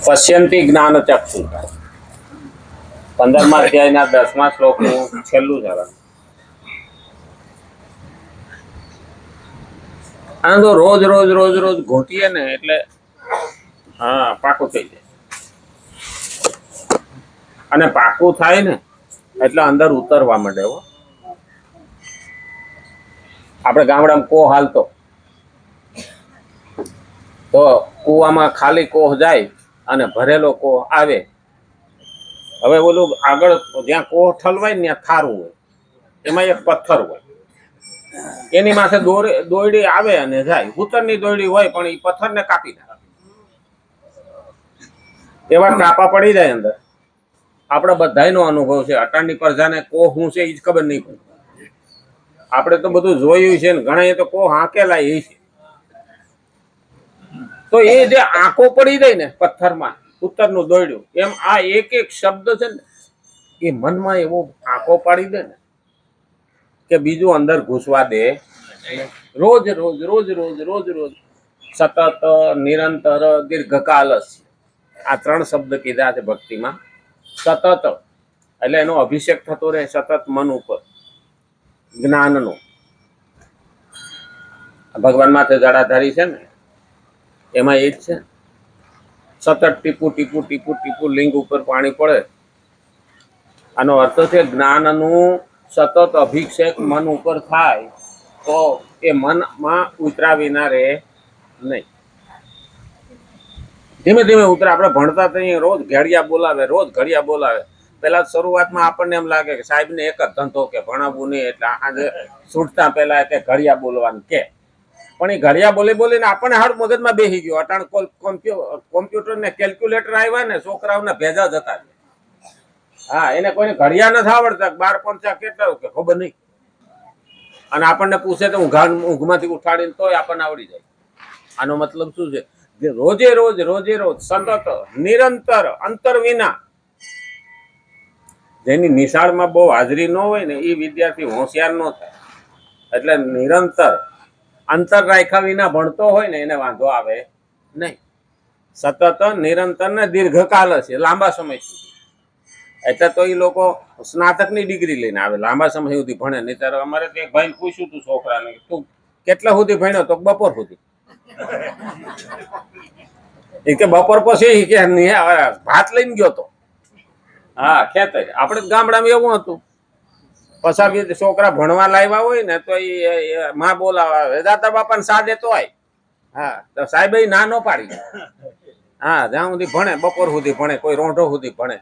પશ્યંતી જ્ઞાન ચક્ષુ 15મા અધ્યાયના 10મા શ્લોકનું છેલ્લું ચરણ. આ તો રોજ રોજ રોજ રોજ ઘૂંટીએ ને એટલે હા પાકું થઈ જાય. અને પાકું થાય ને એટલે અંદર ઉતરવા માંડે. આપણે ગામડામાં કોહ હાલતો તો કૂવામાં ખાલી કોહ જાય અને ભરેલો કોહ આવે. હવે ઓલું આગળ જ્યાં કોહ ઠલવાય ને ત્યાં થારું હોય, એમાં એક પથ્થર હોય, એની માથે દોરડી આવે અને જાય. ભૂતરની દોરડી હોય પણ એ પથ્થરને કાપી નાખે. એવા કાપા પડી જાય અંદર. આપણે બધાયનો અનુભવ છે. અટાણની પ્રજાને કોહ શું છે એ જ ખબર નહીં પડે. આપણે તો બધું જોયું છે ને ઘણા તો કોહ હાંકેલા એ છે. તો એ જે આંખો પડી જાય ને પથ્થરમાં ઉત્તરનું દોડ્યું, એમ આ એક એક શબ્દ છે ને એ મનમાં એવો આંખો પાડી દે ને કે બીજું અંદર ઘૂસવા દે. રોજ રોજ રોજ રોજ રોજ રોજ સતત નિરંતર દીર્ઘકાલસ્ય, આ 3 શબ્દ કીધા છે ભક્તિમાં. સતત એટલે એનો અભિષેક થતો રહે સતત મન ઉપર જ્ઞાનનો. ભગવાન માથે જડાધારી છે ને એમાં એ જ છે. સતત ટીપુ ટીપુ ટીપુ ટીપુ લિંગ ઉપર પાણી પડે. આનો અર્થ છે જ્ઞાનનું સતત અભિષેક મન ઉપર થાય તો એ મનમાં ઉતરા વિના રહે નહીં. ધીમે ધીમે ઉતરે. આપણે ભણતા થઈએ રોજ ઘડિયા બોલાવે, રોજ ઘડિયા બોલાવે. પેલા શરૂઆતમાં આપણને એમ લાગે કે સાહેબને એક જ ધંધો કે ભણાવવું નહીં, એટલે આજે છૂટતા પહેલા કે ઘડિયા બોલવાનું કે. પણ એ ઘડિયા બોલી બોલીને આપણને હાડ મગજમાં બેસી ગયો. અટાણ કોમ્પ્યુટર ને કેલ્ક્યુલેટર આવ્યા ને છોકરાઓને ભેજા જતા. હા, એને કોઈને ઘડિયા નથી આવડતા. 12 પંચા કેટલા કે ખબર નહીં. અને આપણને પૂછે તો ઊંઘમાંથી ઉઠાડીને તોય આપણને આવડી જાય. આનો મતલબ શું છે? રોજે રોજ રોજે રોજ સતત નિરંતર અંતર વિના. જેની નિશાળમાં બહુ હાજરી ન હોય ને એ વિદ્યાર્થી હોશિયાર ન થાય. એટલે નિરંતર અંતર રાખ્યા વિના ભણતો હોય ને એને વાંધો આવે નહીં. સતત નિરંતર ને દીર્ઘકાલ છે, લાંબા સમય સુધી. એટલે તો એ લોકો સ્નાતકની ડિગ્રી લઈને આવે, લાંબા સમય સુધી ભણે. નહીં ત્યારે અમારે તો એક ભાઈને પૂછ્યું તું છોકરાને, તું કેટલા સુધી ભણ્યો? તો બપોર સુધી. એ કે બપોર પછી કે ભાત લઈને ગયો તો. હા, ખેતર. આપણે ગામડામાં એવું હતું. પછી છોકરા ભણવા લાવ્યા હોય ને તો એ માં બોલાવા દાદા બાપાને સાદે તો આય. હા, તો સાહેબ ના નો પાડી. હા, જ્યાં સુધી ભણે બપોર સુધી ભણે, કોઈ રોંઢો સુધી ભણે.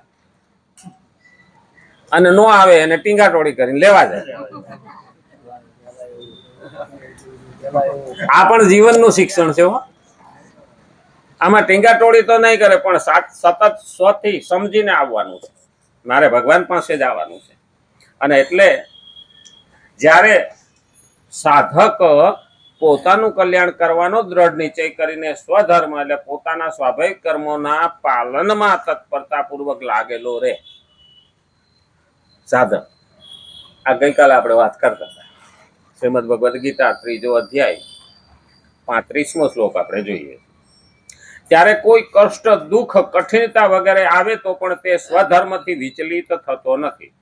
અને નો આવે એને ટીંગાટોળી કરીને લેવા જાય. આ પણ જીવનનું શિક્ષણ છે. આમાં ટીંગાટોળી તો નહીં કરે, પણ સતત સ્વથી સમજીને આવવાનું છે. મારે ભગવાન પાસે જ આવવાનું છે. અને એટલે જ્યારે સાધક પોતાનું કલ્યાણ કરવાનો દ્રઢ નિશ્ચય કરીને સ્વધર્મ એટલે પોતાના સ્વાભાવિક કર્મોના પાલનમાં તત્પરતાપૂર્વક લાગેલો રહે સાધક. આ ગઈકાલે આપણે વાત કરતા હતા. શ્રીમદ ભગવદ્ ગીતા 3જો અધ્યાય 35મો શ્લોક આપણે જોઈએ. ત્યારે કોઈ કષ્ટ, દુઃખ, કઠિનતા વગેરે આવે તો પણ તે સ્વધર્મથી વિચલિત થતો નથી.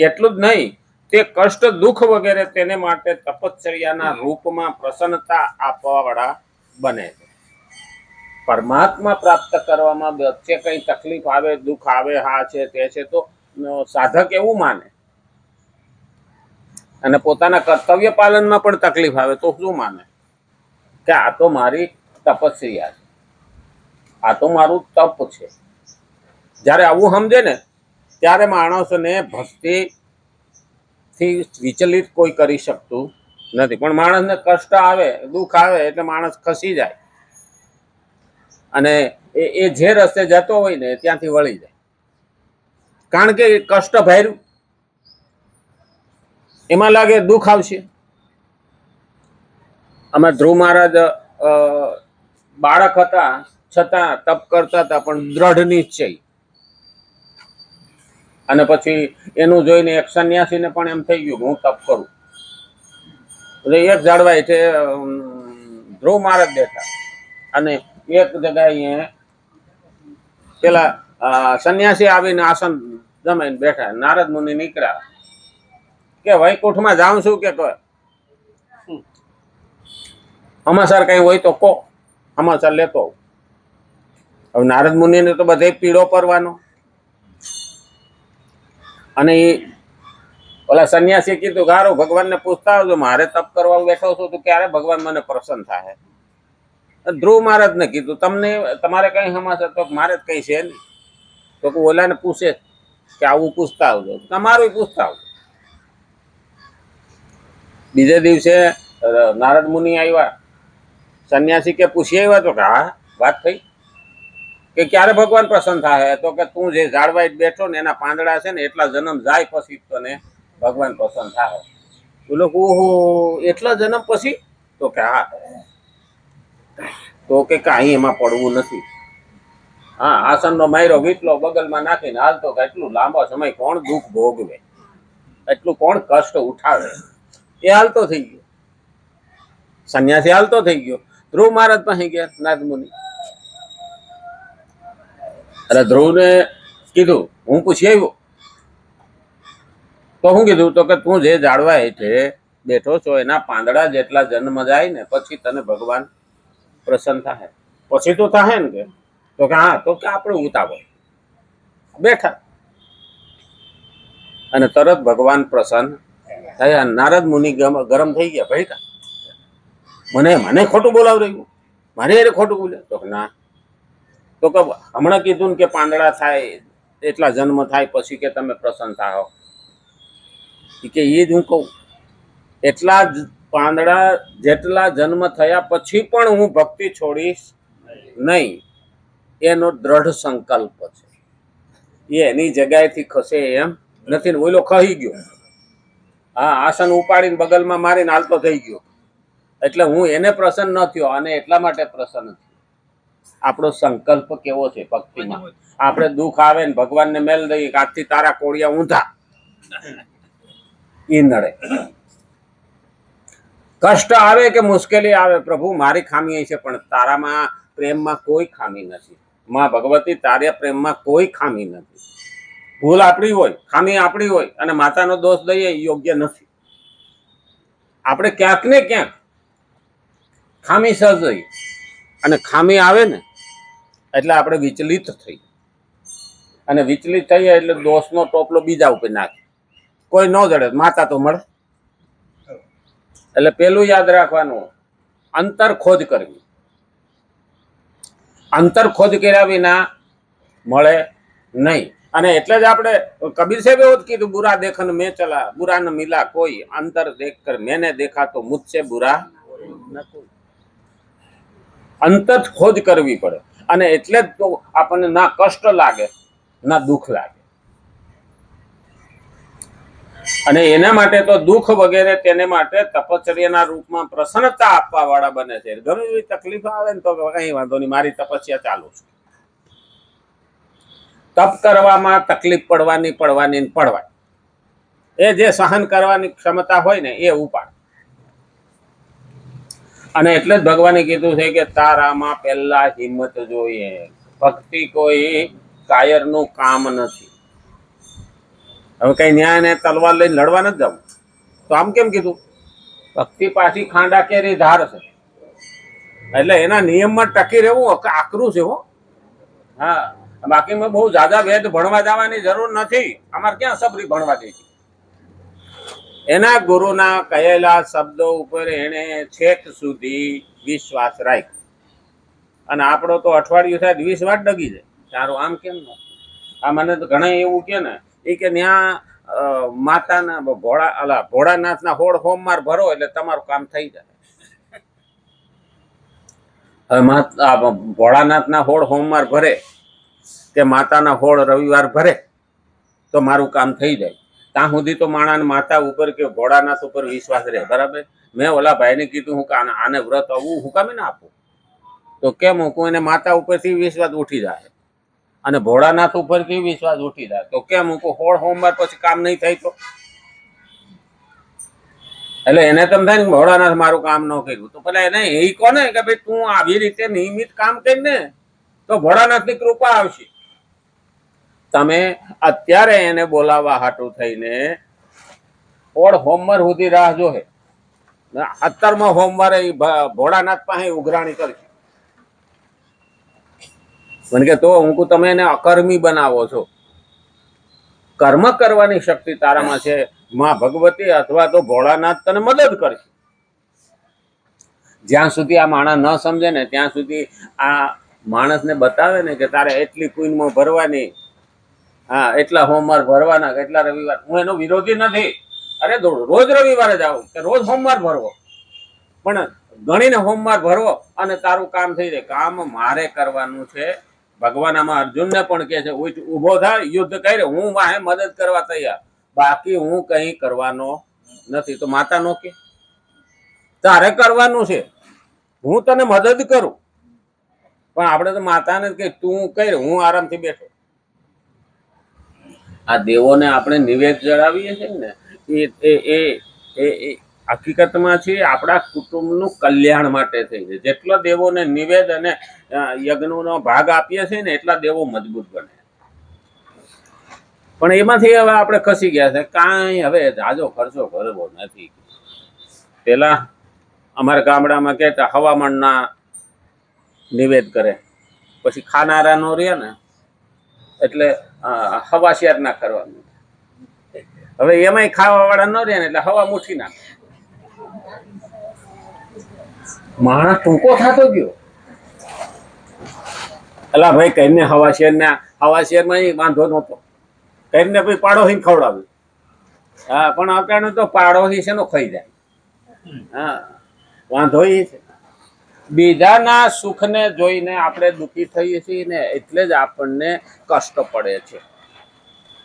એટલું જ નહીં, તે કષ્ટ, દુઃખ વગેરે તેને માટે તપશ્ચર્યાના રૂપમાં પ્રસન્નતા આપવાવાળા બને છે. પરમાત્મા પ્રાપ્ત કરવામાં વચ્ચે કઈ તકલીફ આવે, દુઃખ આવે, હા છે તે છે, તો સાધક એવું માને. અને પોતાના કર્તવ્ય પાલનમાં પણ તકલીફ આવે તો શું માને? કે આ તો મારી તપસ્યા છે, આ તો મારું તપ છે. જ્યારે આવું સમજે ને ત્યારે માણસને ભક્તિથી વિચલિત કોઈ કરી શકતું નથી. પણ માણસને કષ્ટ આવે, દુઃખ આવે એટલે માણસ ખસી જાય અને એ જે રસ્તે જતો હોય ને ત્યાંથી વળી જાય. કારણ કે કષ્ટ ભર્યું, એમાં લાગે દુઃખ આવશે. અમે ધ્રુવ મહારાજ બાળક હતા છતાં તપ કરતા હતા, પણ દ્રઢ નિશ્ચય. અને પછી એનું જોઈને એક સંન્યાસીને પણ એમ થઈ ગયું કે હું તપ કરું. એટલે એક ઝાડવા હેઠે ધ્રુવ મહારાજ બેઠા અને એક જગ્યાએ પેલા સંન્યાસી આવીને આસન જમાઈને બેઠા. નારદ મુનિ નીકળ્યા કે વૈકુંઠમાં જાઉં છું કે સમાચાર કઈ હોય તો કો, સમાચાર લેતો આવું. હવે નારદ મુનિને તો બધે પીળો પરવાનો. અને એ ઓલા સંન્યાસી કીધું ગારો ભગવાનને પૂછતા આવજો, મારે તપ કરવા બેઠો છું તો ક્યારે ભગવાન મને પ્રસન્ન થાય. ધ્રુવ મહારાજને કીધું તમને તમારે કઈ સમાચાર? તો મારે કઈ છે નહીં. તો ઓલાને પૂછે કે આવું પૂછતા આવજો, તમારું પૂછતા આવજો. બીજે દિવસે નારદ મુનિ આવ્યા. સંન્યાસી કે પૂછી આવ્યા? તો કે હા, વાત થઈ. કે ક્યારે ભગવાન પ્રસન્ન થાય? તો કે તું જે ઝાડવાઈ બેઠો ને એના પાંદડા છે ને એટલા જન્મ જાય પછી તને ભગવાન પ્રસન્ન થાય. બોલો ઓહો, એટલા જન્મ પછી? તો કે હા. તો કે કાંઈ એમાં પડવું નથી. હા, આસનનો માયરો વીટલો બગલમાં નાખીને હાલતો કે એટલું લાંબો સમય કોણ દુઃખ ભોગવે, એટલું કોણ કષ્ટ ઉઠાવે. એ હાલતો થઈ ગયો. સંન્યાસી હાલતો થઈ ગયો. ધ્રુવ મહારાજ પાસે ગયા નારદ મુનિ. અરે ધ્રુવને કીધું હું પૂછી આવ્યો. તો શું કીધું? તો કે તું જે ઝાડવા હેઠે બેઠો છો એના પાંદડા જેટલા જન્મ જાય ને પછી તને ભગવાન પ્રસન્ન થાય. પછી તો થાય ને કે? તો કે હા. તો કે આપણે ઉતાવળ બેઠા અને તરત ભગવાન પ્રસન્ન થયા. નારદ મુનિ ગરમ થઈ ગયા. ભાઈ કા મને ખોટું બોલાવ રહ્યું, મારે એને ખોટું બોલ્યા? તો કે ના. તો કે હમણાં કીધું ને કે પાંદડા થાય એટલા જન્મ થાય પછી કે તમે પ્રસન્ન થાઓ. કે એ જ હું કહું. એટલા જ પાંદડા જેટલા જન્મ થયા પછી પણ હું ભક્તિ છોડીશ નહીં, એનો દ્રઢ સંકલ્પ છે. એ એની જગ્યાએથી ખસે એમ નથી ને. ઓલો ખહી ગયો, હા, આસન ઉપાડીને બગલમાં મારીને હાલતો થઈ ગયો. એટલે હું એને પ્રસન્ન ન થયો અને એટલા માટે પ્રસન્ન થયો. આપણો સંકલ્પ કેવો છે ભક્તિમાં? આપણે દુઃખ આવે ને ભગવાનને મેલ દઈએ કે આજથી તારા કોળિયા ઊંધા, ઈ નડે. કષ્ટ આવે કે મુશ્કેલી આવે, પ્રભુ મારી ખામી છે પણ તારામાં પ્રેમમાં કોઈ ખામી નથી. માં ભગવતી તારા પ્રેમમાં કોઈ ખામી નથી. ભૂલ આપણી હોય, ખામી આપણી હોય અને માતાનો દોષ દઈએ યોગ્ય નથી. આપણે ક્યાંક ને ક્યાંક ખામી સર્જાઈ અને ખામી આવે ને એટલે આપણે વિચલિત થઈ, અને વિચલિત થઈએ એટલે દોષનો ટોપલો બીજા ઉપર નાખે. કોઈ ન જડે, માતા તો મળે. એટલે પેલું યાદ રાખવાનું, અંતર ખોજ કરવી. અંતર ખોજ કર્યા વિના મળે નહીં. અને એટલે જ આપણે કબીર સાહેબ એવું જ કીધું, બુરા દેખન મેં ચલા બુરા ન મિલા કોઈ, અંતર દેખ કર મેને દેખા તો મુझसे બુરા ન કોઈ. અંતર ખોજ કરવી પડે. અને એટલે જ તો આપણને ના કષ્ટ લાગે ના દુઃખ લાગે. અને એના માટે તો દુઃખ વગેરે તેને માટે તપશ્ચર્યાના રૂપમાં પ્રસન્નતા આપવા વાળા બને છે. ગમે એવી તકલીફ આવે ને તો કઈ વાંધો નહીં, મારી તપસ્યા ચાલુ છે. તપ કરવામાં તકલીફ પડવાની એ જે સહન કરવાની ક્ષમતા હોય ને એ ઉપાડ. અને એટલે જ ભગવાને કીધું છે કે તારામાં પહેલા હિંમત જોઈએ. ભક્તિ કોઈ કાયરનું કામ નથી. હવે કઈ ન્યાય ને તલવાર લઈને લડવા નથી જવું. તો આમ કેમ કીધું? ભક્તિ પાછી ખાંડા કેરી ધાર છે. એટલે એના નિયમમાં ટકી રહેવું આકરું છે હો. હા, બાકી મેં બહુ જાજા વેદ ભણવા જવાની જરૂર નથી. અમારે ક્યાં સબરી ભણવા દે છે? એના ગુરુના કહેલા શબ્દો ઉપર એને છેક સુધી વિશ્વાસ રાખ્યો. અને આપણો તો અઠવાડિયું થાય 20 વાર ડગી જાય. તારું આમ કેમ ન? આ મને તો ઘણા એવું કે ને એ કે ત્યાં માતાના ભોળાનાથના હોળ હોમવાર ભરો એટલે તમારું કામ થઈ જાય. હવે ભોળાનાથના હોળ હોમવાર ભરે કે માતાના હોળ રવિવાર ભરે તો મારું કામ થઈ જાય. ત્યાં સુધી તો માણાને માતા ઉપર કે ભોળાનાથ ઉપર વિશ્વાસ રહે. બરાબર. મેં ઓલા ભાઈને કીધું હું આને વ્રત આવું હું કામે ના આપું? તો કેમ હું એને માતા ઉપરથી વિશ્વાસ ઉઠી જાય અને ભોળાનાથ ઉપરથી વિશ્વાસ ઉઠી જાય. તો કેમ હું હોળ હોમવાર પછી કામ નહીં થાય? તો એટલે એને તેમ થાય ને ભોળાનાથ મારું કામ ન કર્યું તો પેલા એને એ કોને કે ભાઈ તું આવી રીતે નિયમિત કામ કરીને તો ભોળાનાથની કૃપા આવશે. તમે અત્યારે એને બોલાવવા હાટું થઈને ઓળ હોમવાર સુધી રાહ જોહે. 17મો હોમવારે ભોળાનાથ પાસે ઉઘરાણી કરી. મને કે તો હું તમે એને અકર્મી બનાવો છો. કર્મ કરવાની શક્તિ તારામાં છે. માં ભગવતી અથવા તો ભોળાનાથ તને મદદ કરશે. જ્યાં સુધી આ માણસ ન સમજે ને ત્યાં સુધી આ માણસને બતાવે ને કે તારે એટલી પુણ્યમાં ભરવાની, હા એટલા હોમવાર ભરવાના, એટલા રવિવાર. હું એનો વિરોધી નથી. અરે રોજ રવિવારે જ આવું કે રોજ હોમવાર ભરવો, પણ ગણીને હોમવાર ભરવો અને તારું કામ થઈ જાય. કામ મારે કરવાનું છે. ભગવાન આમાં અર્જુનને પણ કહે છે ઊભો થાય, યુદ્ધ કરે, હું વાહે મદદ કરવા તૈયાર, બાકી હું કઈ કરવાનો નથી. તો માતા નો કે તારે કરવાનું છે, હું તને મદદ કરું. પણ આપણે તો માતાને કે તું કર, હું આરામથી બેઠો. આ દેવોને આપણે નિવેદ જણાવીએ છીએ ને, એ હકીકતમાં છે આપણા કુટુંબનું કલ્યાણ માટે થઈ છે. જેટલા દેવોને નિવેદ અને યજ્ઞનો ભાગ આપીએ છીએ ને એટલા દેવો મજબૂત બને. પણ એમાંથી હવે આપણે ખસી ગયા છે. કાંઈ હવે જાજો ખર્ચો કરવો નથી. પેલા અમારા ગામડામાં કહેતા હવામાનના નિવેદ કરે, પછી ખાનારા નો રહે ને એટલે હવા શેર ના કરવાનું. હવે એમાંય ખાવા વાળા ન રહે ને એટલે હવા મુઠી નાખે. માણસ ટૂંકો થતો ગયો. અલા ભાઈ કઈને હવા શેરમાં વાંધો નહોતો, કઈને ભાઈ પાડોશી ખવડાવ્યું. હા પણ અત્યારે તો પાડોશી છે નો ખાઈ જાય. હા વાંધો એ છે. બીજાના સુખને જોઈને આપણે દુઃખી થઈએ છીએ ને એટલે જ આપણને કષ્ટ પડે છે.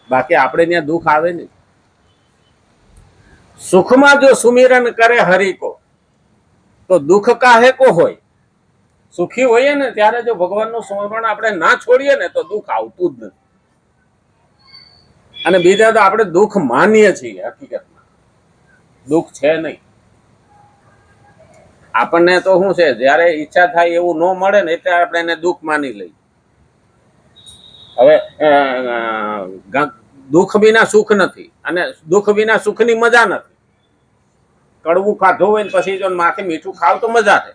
બાકી આપણે ત્યાં દુઃખ આવે ને. સુખમાં જો સુમિરન કરે હરિકો તો દુઃખ કાહે કો હોય. સુખી હોઈએ ને ત્યારે જો ભગવાનનું સ્મરણ આપણે ના છોડીએ ને તો દુઃખ આવતું જ નથી. અને બીજા તો આપણે દુઃખ માનીએ છીએ, હકીકતમાં દુઃખ છે નહીં. આપણને તો શું છે, જયારે ઈચ્છા થાય એવું ન મળે ને એટલે આપણે એને દુઃખ માની લઈએ. હવે દુઃખ વિના સુખ નથી અને દુઃખ વિના સુખની મજા નથી. કડવું ખાધું હોય ને પછી જો માથે મીઠું ખાવ તો મજા છે,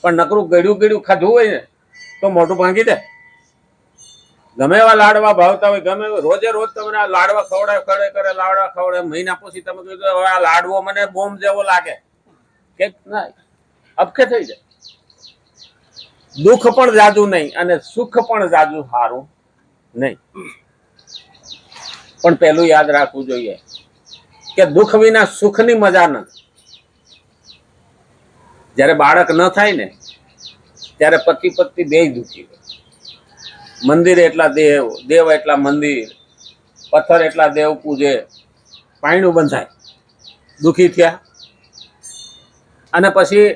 પણ નકરું ગળ્યું ખાધું હોય ને તો મોઢું ભાંગી દે. ગમે એવા લાડવા ભાવતા હોય, ગમે રોજે રોજ તમને આ લાડવા ખવડાવે લાડવા ખવડાવે, મહિના પછી તમે કીધું હવે આ લાડવો મને બોમ્બ જેવો લાગે કે ના, અબકે થઈ જાય. દુઃખ પણ જાજુ નહીં અને સુખ પણ જાજુ સારું નહીં. પણ પેલું યાદ રાખવું જોઈએ કે દુઃખ વિના સુખની મજા નથી. જ્યારે બાળક ન થાય ને ત્યારે પતિ પત્ની બે દુઃખી હોય. મંદિર એટલા દેવ, દેવ એટલા મંદિર, પથ્થર એટલા દેવ પૂજે, પાયણું બંધાય, દુઃખી થયા. અને પછી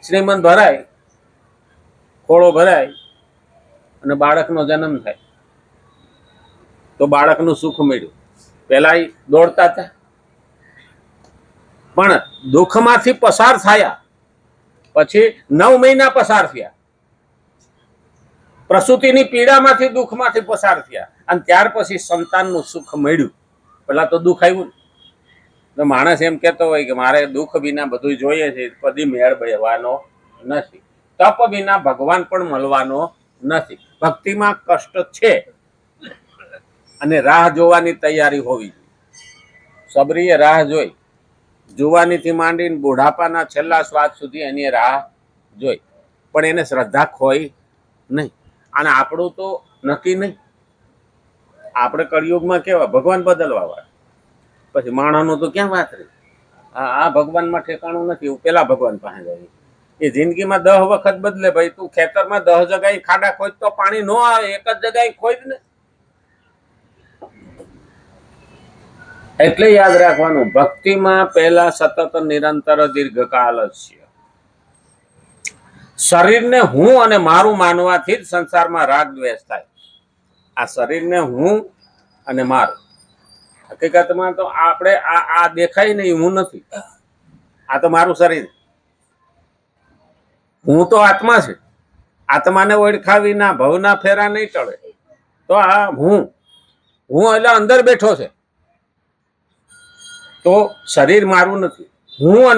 શ્રીમંત ભરાય, ખોળો ભરાય અને બાળકનો જન્મ થાય તો બાળકનું સુખ મળ્યું. પેલા દોડતા હતા પણ દુઃખમાંથી પસાર થયા પછી 9 મહિના પસાર થયા, પ્રસૂતિની પીડામાંથી દુઃખમાંથી પસાર થયા અને ત્યાર પછી સંતાનનું સુખ મળ્યું. પેલા તો દુઃખ આવ્યું ને. માણસ એમ કહેતો હોય કે મારે દુઃખ વિના બધું જોઈએ છે, કદી મેળ બેવાનો નથી. તપ વિના ભગવાન પણ મળવાનો નથી. ભક્તિમાં કષ્ટ છે અને રાહ જોવાની તૈયારી હોવી જોઈએ. સબરીએ રાહ જોઈ, જુવાનીથી માંડીને બુઢાપાના છેલ્લા શ્વાસ સુધી એની રાહ જોઈ, પણ એને શ્રદ્ધા ખોઈ નહીં. અને આપણું તો નક્કી નહીં. આપણે કળિયુગમાં કેવા ભગવાન બદલવા વાળા, પછી માણસનું તો ક્યાં વાત રહી. આ ભગવાનમાં ઠેકાણું નથી. એવું પેલા ભગવાન પાસે જાય. એ જિંદગીમાં 10 વખત બદલે. ભાઈ તું ખેતરમાં 10 જગ્યાએ ખાડા ખોદ તો પાણી ન આવે, એક જ જગ્યાએ ખોદ ને. એટલે યાદ રાખવાનું, ભક્તિમાં પહેલા સતત નિરંતર દીર્ઘકાલ છે. શરીરને હું અને મારું માનવાથી જ સંસારમાં રાગ દ્વેષ થાય. આ શરીરને હું અને મારું, હકીકતમાં તો આપણે આ દેખાય નહીં, હું નથી. આ તો મારું શરીર. હું તો આત્મા છે. આત્માને ઓળખાવી ના ભવના ફેરા નહીં ટળે. તો આ હું હું એટલે અંદર બેઠો છે, તો શરીર મારું નથી. હું અને